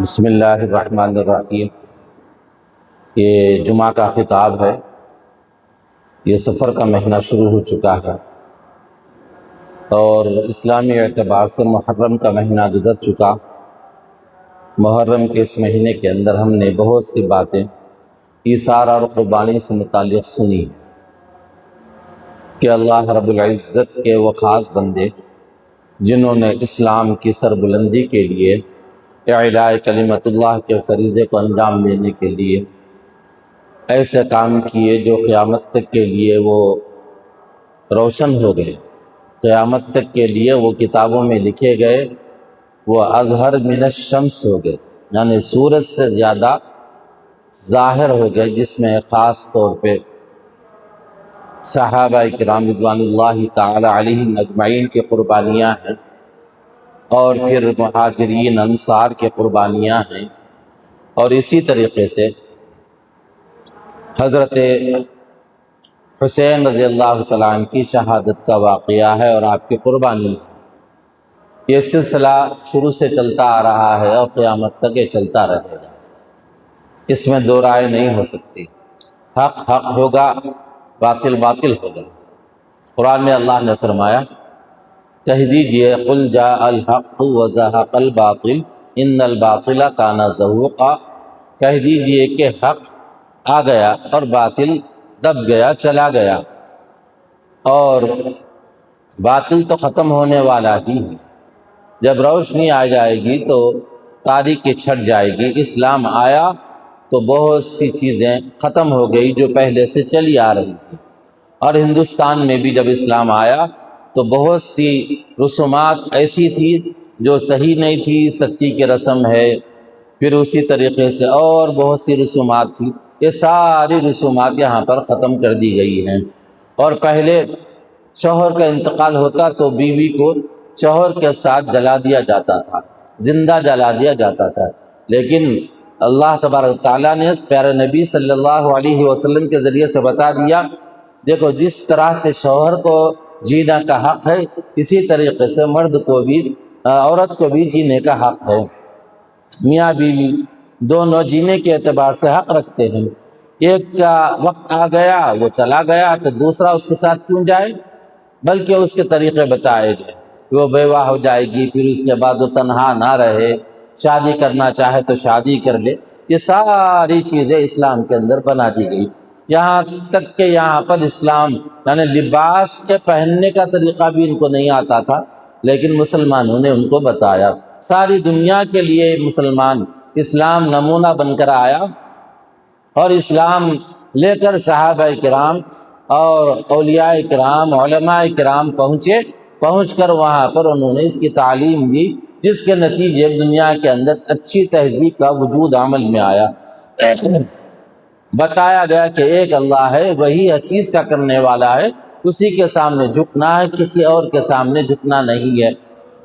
بسم اللہ الرحمن الرحیم۔ یہ جمعہ کا خطاب ہے۔ یہ سفر کا مہینہ شروع ہو چکا ہے اور اسلامی اعتبار سے محرم کا مہینہ گزر چکا۔ محرم کے اس مہینے کے اندر ہم نے بہت سی باتیں ایثار اور قربانی سے متعلق سنی کہ اللہ رب العزت کے وہ خاص بندے جنہوں نے اسلام کی سربلندی کے لیے اعلاء کلمت اللہ کے فریضے کو انجام دینے کے لیے ایسے کام کیے جو قیامت تک کے لیے وہ روشن ہو گئے، قیامت تک کے لیے وہ کتابوں میں لکھے گئے، وہ اظہر من الشمس ہو گئے، یعنی سورج سے زیادہ ظاہر ہو گئے، جس میں خاص طور پہ صحابہ کرام رضوان اللہ تعالی علیہم اجمعین کی قربانیاں ہیں، اور پھر مہاجرین انصار کے قربانیاں ہیں، اور اسی طریقے سے حضرت حسین رضی اللہ تعالیٰ عنہ کی شہادت کا واقعہ ہے اور آپ کی قربانی ہے۔ یہ سلسلہ شروع سے چلتا آ رہا ہے اور قیامت تک یہ چلتا رہے گا، اس میں دو رائے نہیں ہو سکتی۔ حق حق ہوگا، باطل باطل ہوگا۔ قرآن میں اللہ نے فرمایا، کہہ دیجئے قل جاء الحق وزہق الباطل ان الباطل کان زہوقا، کہہ دیجئے کہ حق آ گیا اور باطل دب گیا، چلا گیا، اور باطل تو ختم ہونے والا ہی ہے۔ جب روشنی آ جائے گی تو تاریکی چھٹ جائے گی۔ اسلام آیا تو بہت سی چیزیں ختم ہو گئی جو پہلے سے چلی آ رہی تھی، اور ہندوستان میں بھی جب اسلام آیا تو بہت سی رسومات ایسی تھی جو صحیح نہیں تھی، ستی کی رسم ہے، پھر اسی طریقے سے اور بہت سی رسومات تھی، یہ ساری رسومات یہاں پر ختم کر دی گئی ہیں۔ اور پہلے شوہر کا انتقال ہوتا تو بیوی کو شوہر کے ساتھ جلا دیا جاتا تھا، زندہ جلا دیا جاتا تھا، لیکن اللہ تبارک تعالیٰ نے پیارے نبی صلی اللہ علیہ وسلم کے ذریعے سے بتا دیا، دیکھو جس طرح سے شوہر کو جینا کا حق ہے، اسی طریقے سے مرد کو بھی، عورت کو بھی جینے کا حق ہے۔ میاں بیوی دونوں جینے کے اعتبار سے حق رکھتے ہیں۔ ایک کا وقت آ گیا وہ چلا گیا تو دوسرا اس کے ساتھ کیوں جائے، بلکہ اس کے طریقے بتائے گئے۔ وہ بیوہ ہو جائے گی، پھر اس کے بعد وہ تنہا نہ رہے، شادی کرنا چاہے تو شادی کر لے، یہ ساری چیزیں اسلام کے اندر بنا دی گئی۔ یہاں تک کہ یہاں پر اسلام یعنی لباس کے پہننے کا طریقہ بھی ان کو نہیں آتا تھا، لیکن مسلمانوں نے ان کو بتایا۔ ساری دنیا کے لیے مسلمان اسلام نمونہ بن کر آیا، اور اسلام لے کر صحابہ کرام اور اولیاء کرام، علماء کرام پہنچ کر وہاں پر انہوں نے اس کی تعلیم دی، جس کے نتیجے دنیا کے اندر اچھی تہذیب کا وجود عمل میں آیا۔ بتایا گیا کہ ایک اللہ ہے، وہی ہر چیز کا کرنے والا ہے، اسی کے سامنے جھکنا ہے، کسی اور کے سامنے جھکنا نہیں ہے۔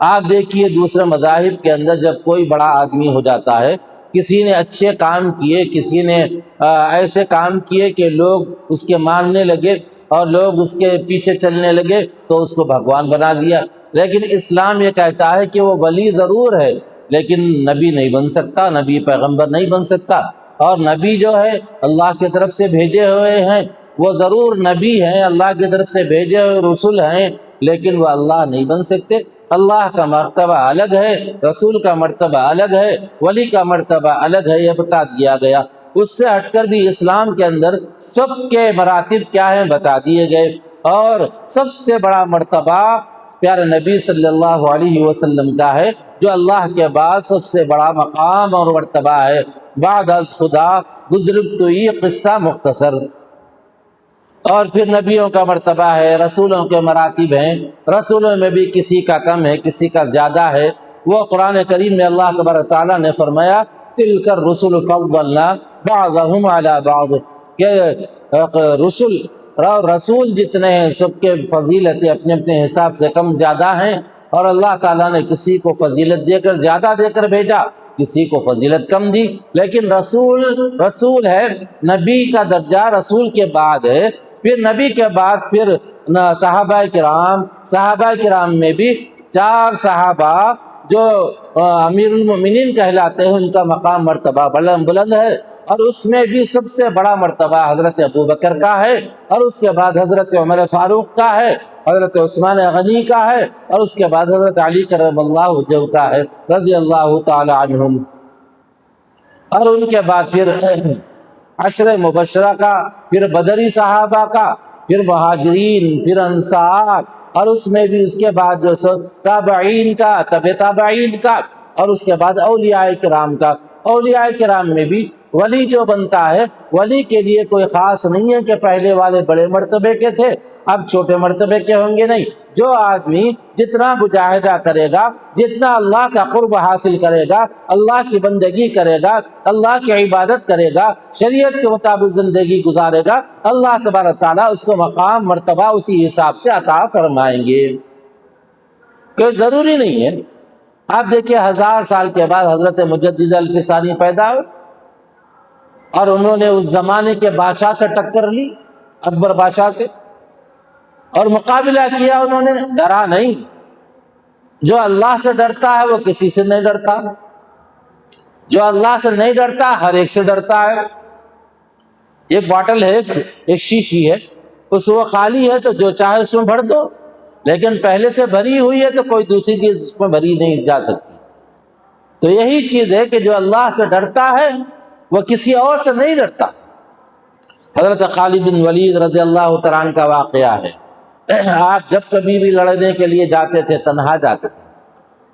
آپ دیکھیے دوسرے مذاہب کے اندر جب کوئی بڑا آدمی ہو جاتا ہے، کسی نے اچھے کام کیے، کسی نے ایسے کام کیے کہ لوگ اس کے ماننے لگے اور لوگ اس کے پیچھے چلنے لگے تو اس کو بھگوان بنا دیا۔ لیکن اسلام یہ کہتا ہے کہ وہ ولی ضرور ہے لیکن نبی نہیں بن سکتا، نبی پیغمبر نہیں بن سکتا، اور نبی جو ہے اللہ کی طرف سے بھیجے ہوئے ہیں، وہ ضرور نبی ہیں، اللہ کی طرف سے بھیجے ہوئے رسول ہیں، لیکن وہ اللہ نہیں بن سکتے۔ اللہ کا مرتبہ الگ ہے، رسول کا مرتبہ الگ ہے، ولی کا مرتبہ الگ ہے، یہ بتا دیا گیا۔ اس سے ہٹ کر بھی اسلام کے اندر سب کے مراتب کیا ہیں بتا دیے گئے، اور سب سے بڑا مرتبہ پیارے نبی صلی اللہ علیہ وسلم کا ہے، جو اللہ کے بعد سب سے بڑا مقام اور مرتبہ ہے۔ بعد از خدا بزرگ تو یہ قصہ مختصر، اور پھر نبیوں کا مرتبہ ہے، رسولوں کے مراتب ہیں، رسولوں میں بھی کسی کا کم ہے، کسی کا زیادہ ہے۔ وہ قرآن کریم میں اللہ تبارک تعالیٰ نے فرمایا تلک الرسل فضلنا بعضهم علی بعض، کہ رسول جتنے ہیں سب کے فضیلتیں اپنے اپنے حساب سے کم زیادہ ہیں، اور اللہ تعالیٰ نے کسی کو فضیلت دے کر زیادہ دے کر بھیجا، کسی کو فضیلت کم دی، لیکن رسول ہے، نبی کا درجہ رسول کے بعد ہے، پھر نبی کے بعد پھر صحابہ کرام میں بھی 4 صحابہ جو امیر المومنین کہلاتے ہیں ان کا مقام مرتبہ بلند ہے، اور اس میں بھی سب سے بڑا مرتبہ حضرت ابو بکر کا ہے، اور اس کے بعد حضرت عمر فاروق کا ہے، حضرت عثمان غنی کا ہے، اور اس کے بعد حضرت علی کرم اللہ وجہہ کا ہے رضی اللہ تعالی عنہم، اور ان کے بعد پھر عشر مبشرہ کا، پھر بدری صحابہ کا، پھر مہاجرین، پھر انصار، اور اس میں بھی اس کے بعد جو سو تابعین کا، تبع تابعین کا، اور اس کے بعد اولیاء کرام کا۔ اولیاء کرام میں بھی ولی جو بنتا ہے، ولی کے لیے کوئی خاص نہیں ہے کہ پہلے والے بڑے مرتبے کے تھے اب چھوٹے مرتبے کے ہوں گے، نہیں، جو آدمی جتنا مجاہدہ کرے گا، جتنا اللہ کا قرب حاصل کرے گا، اللہ کی بندگی کرے گا، اللہ کی عبادت کرے گا، شریعت کے مطابق زندگی گزارے گا، اللہ تبارک تعالیٰ اس کو مقام مرتبہ اسی حساب سے عطا فرمائیں گے۔ کوئی ضروری نہیں ہے۔ آپ دیکھیں 1000 سال کے بعد حضرت مجدد الفسانی پیدا ہوئے، اور انہوں نے اس زمانے کے بادشاہ سے ٹکر لی، اکبر بادشاہ سے، اور مقابلہ کیا انہوں نے، ڈرا نہیں۔ جو اللہ سے ڈرتا ہے وہ کسی سے نہیں ڈرتا، جو اللہ سے نہیں ڈرتا ہر ایک سے ڈرتا ہے۔ ایک باٹل ہے، ایک شیشی ہے، اس وہ خالی ہے تو جو چاہے اس میں بھر دو، لیکن پہلے سے بھری ہوئی ہے تو کوئی دوسری چیز اس میں بھری نہیں جا سکتی۔ تو یہی چیز ہے کہ جو اللہ سے ڈرتا ہے وہ کسی اور سے نہیں ڈرتا۔ حضرت خالد بن ولید رضی اللہ تعالیٰ عنہ کا واقعہ ہے، آپ جب کبھی بھی لڑنے کے لیے جاتے تھے تنہا جاتے تھے،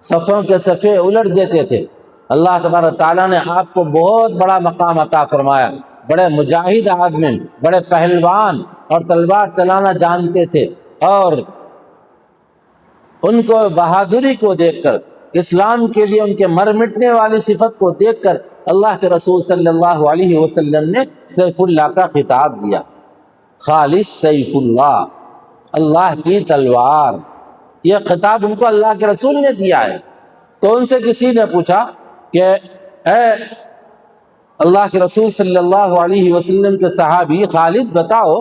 صفوں کے صفے الٹ دیتے تھے، اللہ تبارک تعالیٰ نے آپ کو بہت بڑا مقام عطا فرمایا، بڑے مجاہد آدمی، بڑے پہلوان، اور تلوار چلانا جانتے تھے، اور ان کو بہادری کو دیکھ کر، اسلام کے لیے ان کے مر مٹنے والی صفت کو دیکھ کر اللہ کے رسول صلی اللہ علیہ وسلم نے سیف اللہ کا خطاب دیا، خالص سیف اللہ، اللہ کی تلوار، یہ خطاب ان کو اللہ کے رسول نے دیا ہے۔ تو ان سے کسی نے پوچھا کہ اے اللہ کے رسول صلی اللہ علیہ وسلم کے صحابی خالد، بتاؤ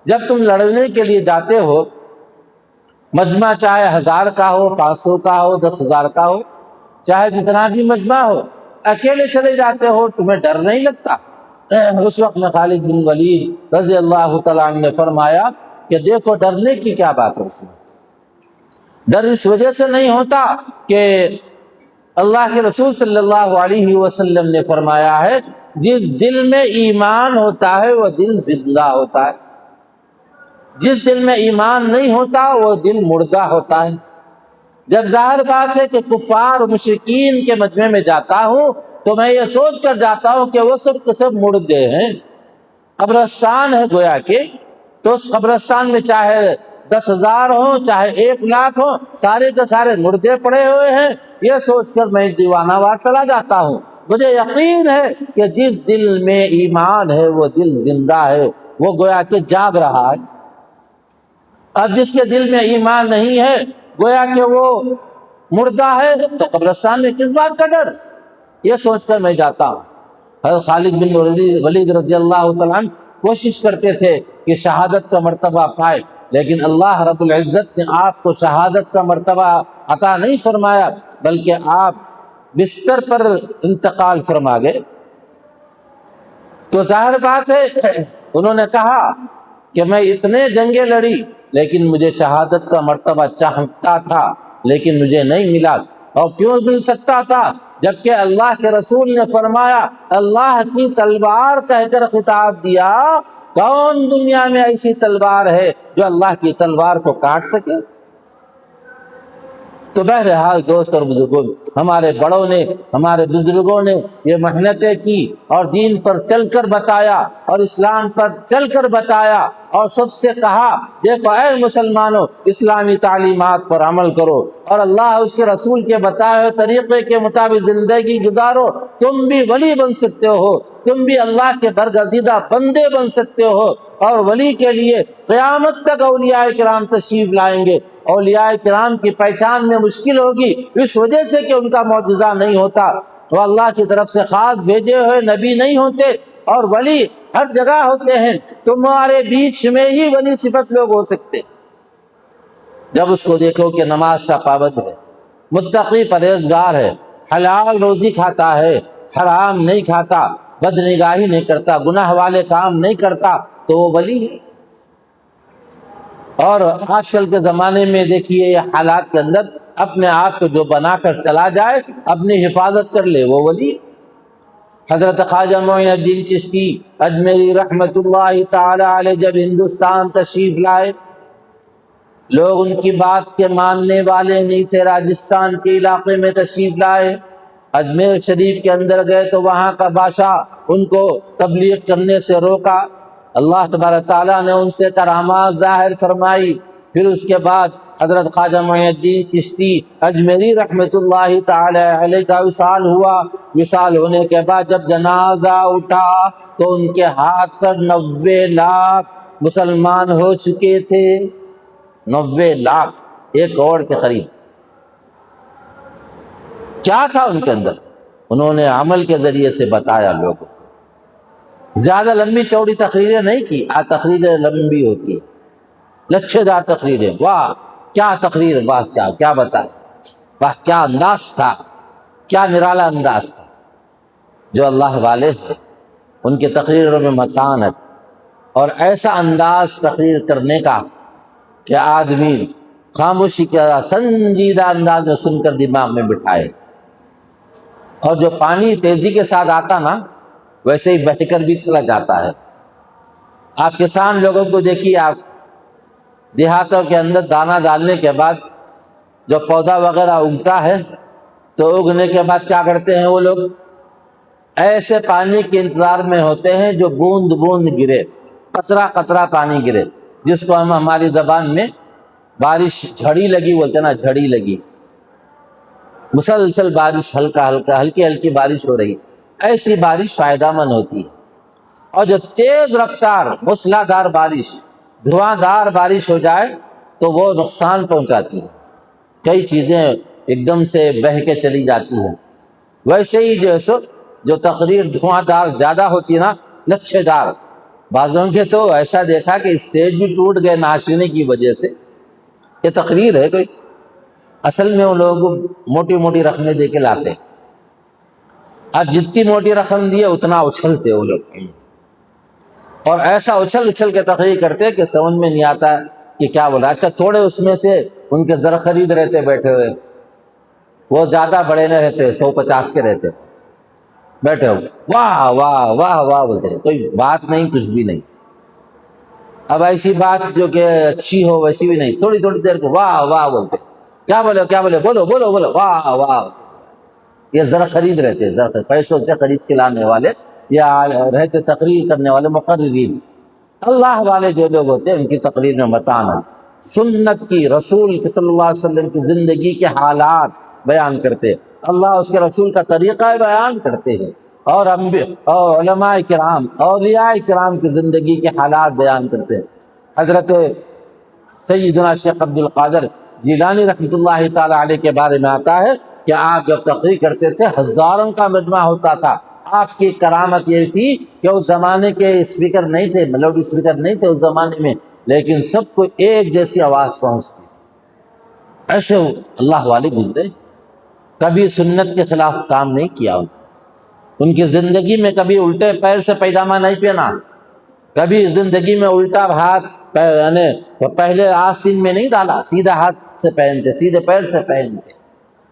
جب تم لڑنے کے لیے جاتے ہو، مجمع چاہے 1000 کا ہو، 500 کا ہو، 10,000 کا ہو، چاہے جتنا بھی مجمع ہو، اکیلے چلے جاتے ہو، تمہیں ڈر نہیں لگتا؟ اس وقت میں خالد بن ولید رضی اللہ تعالیٰ عنہ نے فرمایا کہ دیکھو ڈرنے کی کیا بات ہے، اس میں ڈر اس وجہ سے نہیں ہوتا کہ اللہ کے رسول صلی اللہ علیہ وسلم نے فرمایا ہے جس دل میں ایمان ہوتا ہے وہ دل زندہ ہوتا ہے، جس دل میں ایمان نہیں ہوتا وہ دل مردہ ہوتا ہے۔ جب ظاہر بات ہے کہ کفار و مشرکین کے مجمع میں جاتا ہوں تو میں یہ سوچ کر جاتا ہوں کہ وہ سب کے سب مردے ہیں، قبرستان ہے گویا کہ، تو اس قبرستان میں چاہے 10,000 ہوں چاہے 1,00,000 ہوں، سارے کے سارے مردے پڑے ہوئے ہیں، یہ سوچ کر میں دیوانہ وار چلا جاتا ہوں۔ مجھے یقین ہے کہ جس دل میں ایمان ہے وہ دل زندہ ہے، وہ گویا کہ جاگ رہا ہے۔ اب جس کے دل میں ایمان نہیں ہے گویا کہ وہ مردہ ہے، تو قبرستان میں کس بات کا ڈر؟ یہ سوچ کر میں جاتا ہوں۔ حضرت خالد بن ولید رضی اللہ تعالیٰ عنہ کوشش کرتے تھے کہ شہادت کا مرتبہ پائے، لیکن اللہ رب العزت نے آپ کو شہادت کا مرتبہ عطا نہیں فرمایا، بلکہ آپ بستر پر انتقال فرما گئے۔ تو ظاہر بات ہے انہوں نے کہا کہ میں اتنے جنگیں لڑی لیکن مجھے شہادت کا مرتبہ چاہتا تھا لیکن مجھے نہیں ملا۔ اور کیوں مل سکتا تھا؟ جبکہ اللہ کے رسول نے فرمایا، اللہ کی تلوار کہہ کر خطاب دیا، کون دنیا میں ایسی تلوار ہے جو اللہ کی تلوار کو کاٹ سکے؟ تو بہرحال دوست اور بزرگوں، ہمارے بڑوں نے، ہمارے بزرگوں نے یہ محنتیں کی اور دین پر چل کر بتایا اور اسلام پر چل کر بتایا، اور سب سے کہا دیکھو اے مسلمانوں، اسلامی تعلیمات پر عمل کرو اور اللہ اس کے رسول کے بتائے ہوئے طریقے کے مطابق زندگی گزارو، تم بھی ولی بن سکتے ہو، تم بھی اللہ کے برگزیدہ بندے بن سکتے ہو، اور ولی کے لیے قیامت تک اولیاء کرام تشریف لائیں گے۔ اولیاء کرام کی پہچان میں مشکل ہوگی اس وجہ سے کہ ان کا معجزہ نہیں ہوتا، وہ اللہ کی طرف سے خاص بھیجے ہوئے نبی نہیں ہوتے، اور ولی ہر جگہ ہوتے ہیں۔ تمہارے بیچ میں ہی ولی صفت لوگ ہو سکتے، جب اس کو دیکھو کہ نماز کا پابند ہے، متقی پرہیزگار ہے، حلال روزی کھاتا ہے، حرام نہیں کھاتا، بد نگاہی نہیں کرتا، گناہ والے کام نہیں کرتا، تو وہ ولی ہے۔ اور آج کل کے زمانے میں دیکھیے یہ حالات کے اندر اپنے آپ کو جو بنا کر چلا جائے، اپنی حفاظت کر لے، وہ ولی۔ حضرت خواجہ معین الدین چشتی اجمیری رحمت اللہ تعالی علیہ جب ہندوستان تشریف لائے، لوگ ان کی بات کے ماننے والے نہیں تھے، راجستھان کے علاقے میں تشریف لائے، اجمیر شریف کے اندر گئے تو وہاں کا بادشاہ ان کو تبلیغ کرنے سے روکا، اللہ تبارک تعالیٰ نے ان سے کرامات ظاہر فرمائی۔ پھر اس کے بعد حضرت خواجہ معین الدین چشتی اجمیری رحمت اللہ تعالی علیہ کا وصال ہوا۔ وصال ہونے کے بعد جب جنازہ اٹھا تو ان کے ہاتھ پر 90 لاکھ مسلمان ہو چکے تھے، 90 لاکھ، 1 کروڑ کے قریب۔ کیا تھا ان کے اندر؟ انہوں نے عمل کے ذریعے سے بتایا لوگوں کو۔ زیادہ لمبی چوڑی تقریریں نہیں کی، تقریریں لمبی ہوتی ہیں، لچھے دار تقریریں، واہ کیا تقریر، واہ کیا بتائے، واہ کیا انداز تھا، کیا نرالا انداز تھا۔ جو اللہ والے ہیں ان کے تقریروں میں متانت اور ایسا انداز تقریر کرنے کا کہ آدمی خاموشی کا سنجیدہ انداز میں سن کر دماغ میں بٹھائے، اور جو پانی تیزی کے ساتھ آتا نا ویسے ہی بہہ کر بھی چلا جاتا ہے۔ آپ کسان لوگوں کو دیکھیے، آپ دیہاتوں کے اندر دانہ ڈالنے کے بعد جو پودا وغیرہ اگتا ہے تو اگنے کے بعد کیا کرتے ہیں وہ لوگ؟ ایسے پانی کے انتظار میں ہوتے ہیں جو بوند بوند گرے، قطرہ قطرہ پانی گرے، جس کو ہم ہماری زبان میں بارش جھڑی لگی بولتے ہیں نا، جھڑی لگی، مسلسل بارش، ہلکی ہلکی بارش ہو رہی، ایسی بارش فائدہ مند ہوتی ہے۔ اور جو تیز رفتار موسلا دھار بارش، دھواں دھار بارش ہو جائے تو وہ نقصان پہنچاتی ہے، کئی چیزیں ایک دم سے بہہ کے چلی جاتی ہیں۔ ویسے ہی جو تقریر دھواں دھار زیادہ ہوتی ہے نا، لچھے دار، بعضوں کے تو ایسا دیکھا کہ اسٹیج بھی ٹوٹ گئے ناچنے کی وجہ سے۔ یہ تقریر ہے کوئی؟ اصل میں ان لوگوں کو موٹی موٹی رقمیں دے کے لاتے، اب جتنی موٹی رقم دیے اتنا اچھلتے وہ لوگ، اور ایسا اچھل اچھل کے تقریر کرتے کہ سمجھ میں نہیں آتا کہ کیا بولا۔ اچھا تھوڑے اس میں سے ان کے زر خرید رہتے بیٹھے ہوئے، وہ زیادہ بڑے نہ رہتے، 150 کے رہتے، بیٹھے ہو واہ واہ واہ واہ بولتے، کوئی بات نہیں، کچھ بھی نہیں۔ اب ایسی بات جو کہ اچھی ہو ویسی بھی نہیں، تھوڑی تھوڑی دیر کو واہ واہ بولتے، کیا بولے کیا بولے، بولو بولو بولو، واہ واہ۔ یہ زر خرید رہتے، زر پیسوں سے خرید کے لانے والے یا رہتے تقریر کرنے والے مقررین۔ اللہ والے جو لوگ ہوتے ہیں ان کی تقریر میں متانت، سنت کی، رسول صلی اللہ علیہ وسلم کی زندگی کے حالات بیان کرتے، اللہ اس کے رسول کا طریقہ بیان کرتے ہیں، اور علماء کرام، اولیاء کرام کی زندگی کے حالات بیان کرتے ہیں۔ حضرت سیدنا شیخ عبد القادر جیلانی رحمۃ اللہ تعالی علیہ کے بارے میں آتا ہے کہ آپ جب تقریر کرتے تھے ہزاروں کا مجمع ہوتا تھا۔ آپ کی کرامت یہ تھی کہ اس زمانے کے اسپیکر نہیں تھے، لاؤڈ اسپیکر نہیں تھے اس زمانے میں، لیکن سب کو ایک جیسی آواز پہنچتی، ایسے اللہ والے گزرے، کبھی سنت کے خلاف کام نہیں کیا۔ ان کی زندگی میں کبھی الٹے پیر سے پیجامہ نہیں پہنا، کبھی زندگی میں الٹا ہاتھ پہلے آستین میں نہیں ڈالا، سیدھا ہاتھ سے پہنتے، سیدھے پیر سے پہنتے،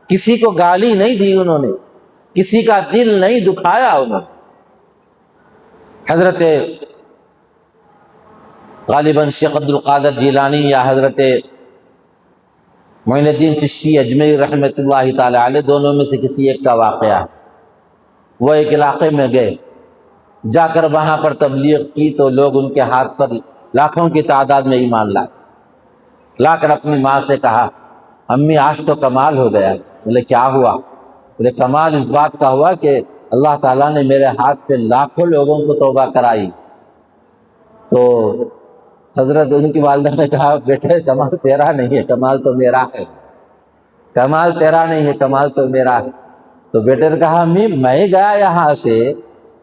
کسی کو گالی نہیں دی انہوں نے، کسی کا دل نہیں دکھایا انہوں نے۔ حضرت غالباً شیخ عبد القادر جیلانی یا حضرت معین الدین چشتی اجمیری رحمۃ اللہ تعالی علیہ، دونوں میں سے کسی ایک کا واقعہ ہے۔ وہ ایک علاقے میں گئے، جا کر وہاں پر تبلیغ کی تو لوگ ان کے ہاتھ پر لاکھوں کی تعداد میں ایمان لائے۔ لا کر اپنی ماں سے کہا، امی آج تو کمال ہو گیا۔ بولے کیا ہوا؟ بولے کمال اس بات کا ہوا کہ اللہ تعالیٰ نے میرے ہاتھ پہ لاکھوں لوگوں کو توبہ کرائی۔ تو حضرت ان کی والدہ نے کہا، بیٹے کمال تیرا نہیں ہے، کمال تو میرا ہے، کمال تیرا نہیں ہے، کمال تو میرا ہے۔ تو بیٹے نے کہا، امی میں گیا یہاں سے،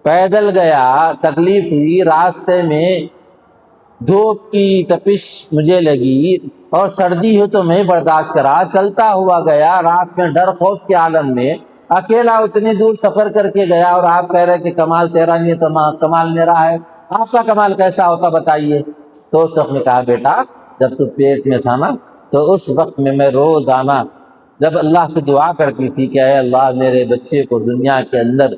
پیدل گیا، تکلیف ہوئی، راستے میں دھوپ کی تپش مجھے لگی اور سردی ہو تو میں برداشت کرا، چلتا ہوا گیا رات میں ڈر خوف کے عالم میں، اکیلا اتنی دور سفر کر کے گیا، اور آپ کہہ رہے کہ کمال تیرا نہیں ہے کمال میرا ہے، آپ کا کمال کیسا ہوتا بتائیے؟ تو اس وقت نے کہا بیٹا جب تو پیٹ میں تھا نا تو اس وقت میں روزانہ جب اللہ سے دعا کرتی تھی کہ اے اللہ میرے بچے کو دنیا کے اندر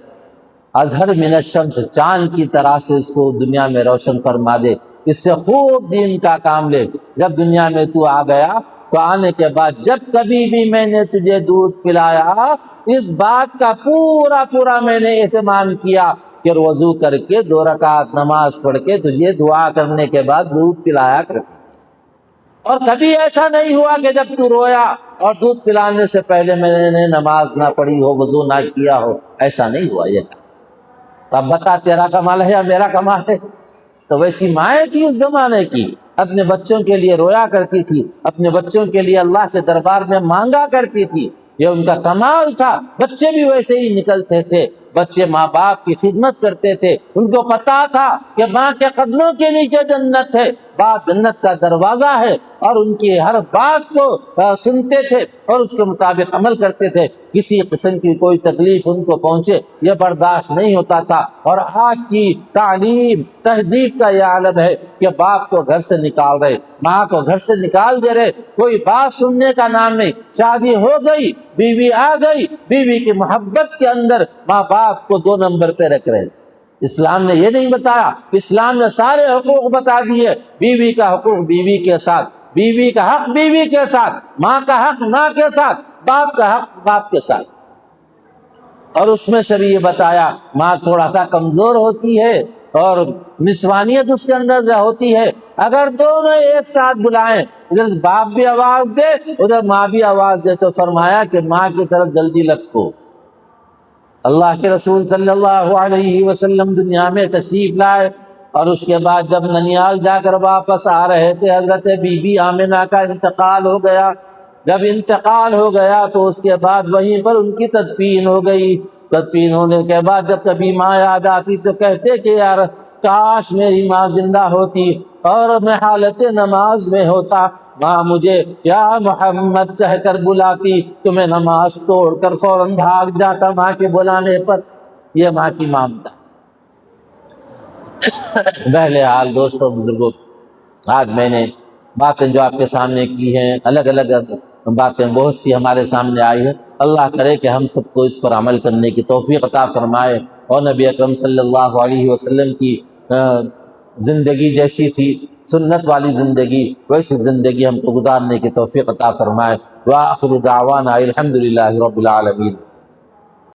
اظہر من الشمس چاند کی طرح سے اس کو دنیا میں روشن فرما دے، اس سے خوب دین کا کام لے، جب دنیا میں تو آ گیا تو آنے کے بعد جب کبھی بھی میں نے تجھے دودھ پلایا اس بات کا پورا میں نے اہتمام کیا کہ وضو کر کے 2 رکعت نماز پڑھ کے تجھے دعا کرنے کے بعد دودھ پلایا کر، اور کبھی ایسا نہیں ہوا کہ جب تو رویا اور دودھ پلانے سے پہلے میں نے نماز نہ پڑھی ہو وضو نہ کیا ہو، ایسا نہیں ہوا۔ یہ اب بتا تیرا کمال ہے یا میرا کمال ہے؟ تو ویسی مائیں تھی اس زمانے کی، اپنے بچوں کے لیے رویا کرتی تھی، اپنے بچوں کے لیے اللہ کے دربار میں مانگا کرتی تھی، یہ ان کا کمال تھا۔ بچے بھی ویسے ہی نکلتے تھے، بچے ماں باپ کی خدمت کرتے تھے، ان کو پتا تھا کہ ماں کے قدموں کے نیچے جنت ہے، باپ جنت کا دروازہ ہے، اور ان کی ہر بات کو سنتے تھے اور اس کے مطابق عمل کرتے تھے، کسی قسم کی کوئی تکلیف ان کو پہنچے یہ برداشت نہیں ہوتا تھا۔ اور آج کی تعلیم تہذیب کا یہ عالم ہے کہ باپ کو گھر سے نکال رہے، ماں کو گھر سے نکال دے رہے، کوئی بات سننے کا نام نہیں، شادی ہو گئی بیوی آ گئی، بیوی کی محبت کے اندر ماں باپ کو 2 نمبر پہ رکھ رہے۔ اسلام نے یہ نہیں بتایا، اسلام نے سارے حقوق بتا دیے، بیوی کا حقوق بیوی کے ساتھ، بیوی کا حق بیوی کے ساتھ، ماں کا حق ماں کے ساتھ، باپ کا حق باپ کے ساتھ۔ اور اس میں سے بھی یہ بتایا ماں تھوڑا سا کمزور ہوتی ہے اور نسوانیت اس کے اندر ہوتی ہے، اگر دونوں ایک ساتھ بلائیں، ادھر باپ بھی آواز دے ادھر ماں بھی آواز دے، تو فرمایا کہ ماں کی طرف جلدی لپکو۔ اللہ کے رسول صلی اللہ علیہ وسلم دنیا میں تشریف لائے، اور اس کے بعد جب ننیال جا کر واپس آ رہے تھے حضرت بی بی آمنہ کا انتقال ہو گیا۔ جب انتقال ہو گیا تو اس کے بعد وہیں پر ان کی تدفین ہو گئی۔ تدفین ہونے کے بعد جب کبھی ماں یاد آتی تو کہتے کہ یار کاش میری ماں زندہ ہوتی اور میں حالت نماز میں ہوتا، ماں مجھے یا محمد کہہ کر بلاتی تو میں نماز توڑ کر فوراً بھاگ جاتا ماں کے بلانے پر۔ یہ ماں کی ممتا۔ بہرحال دوستوں بزرگوں، آج میں نے باتیں جو آپ کے سامنے کی ہیں، الگ الگ باتیں بہت سی ہمارے سامنے آئی ہیں، اللہ کرے کہ ہم سب کو اس پر عمل کرنے کی توفیق عطا فرمائے، اور نبی اکرم صلی اللہ علیہ وسلم کی زندگی جیسی تھی سنت والی زندگی، ویسی زندگی ہم کو گزارنے کی توفیق عطا فرمائے۔ وآخر دعوانا الحمدللہ رب العالمین۔